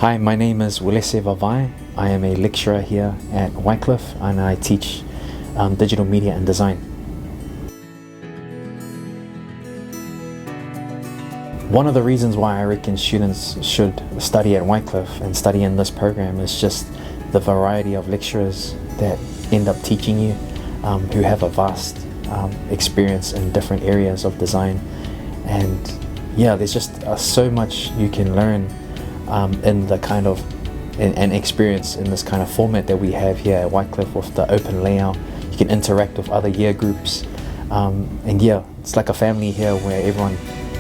Hi, my name is Uelese Valvae. I am a lecturer here at Whitecliffe and I teach digital media and design. One of the reasons why I reckon students should study at Whitecliffe and study in this program is just the variety of lecturers that end up teaching you who have a vast experience in different areas of design. And yeah, there's just so much you can learn in the kind of and experience in this kind of format that we have here at Whitecliffe with the open layout. You can interact with other year groups, and yeah, it's like a family here where everyone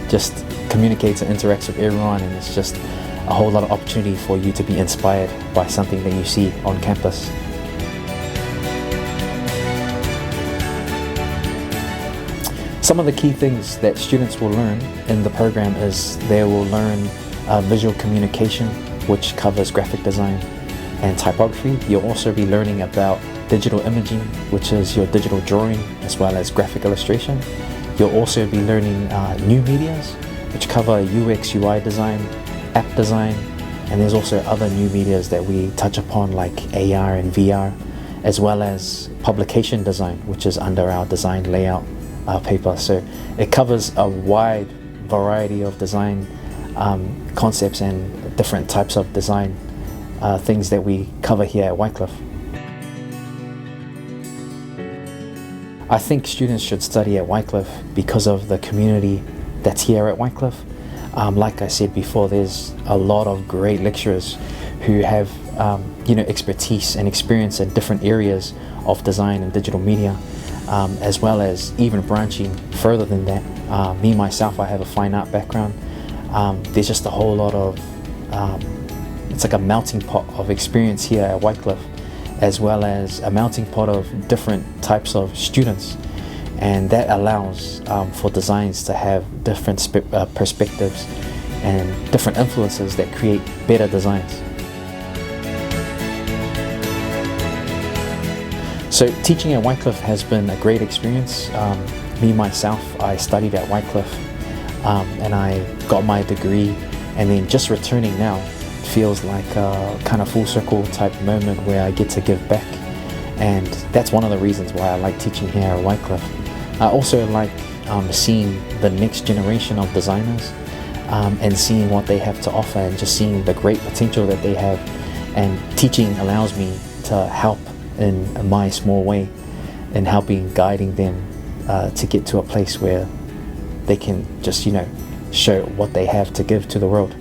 just communicates and interacts with everyone, and it's just a whole lot of opportunity for you to be inspired by something that you see on campus. Some of the key things that students will learn in the program is they will learn visual communication, which covers graphic design and typography. You'll also be learning about digital imaging, which is your digital drawing as well as graphic illustration. You'll also be learning new medias, which cover UX, UI design, app design, and there's also other new medias that we touch upon like AR and VR, as well as publication design, which is under our design layout paper. So it covers a wide variety of design concepts and different types of design things that we cover here at Whitecliffe. I think students should study at Whitecliffe because of the community that's here at Whitecliffe. Like I said before, there's a lot of great lecturers who have expertise and experience in different areas of design and digital media, as well as even branching further than that. Me myself, I have a fine art background. There's just a whole lot of it's like a melting pot of experience here at Whitecliffe, as well as a melting pot of different types of students, and that allows for designs to have different perspectives and different influences that create better designs. So teaching at Whitecliffe has been a great experience. Me myself, I studied at Whitecliffe and I got my degree, and then just returning now feels like a kind of full circle type moment where I get to give back, and that's one of the reasons why I like teaching here at Whitecliffe. I also like seeing the next generation of designers and seeing what they have to offer and just seeing the great potential that they have, and teaching allows me to help in my small way in helping guiding them to get to a place where they can just show what they have to give to the world.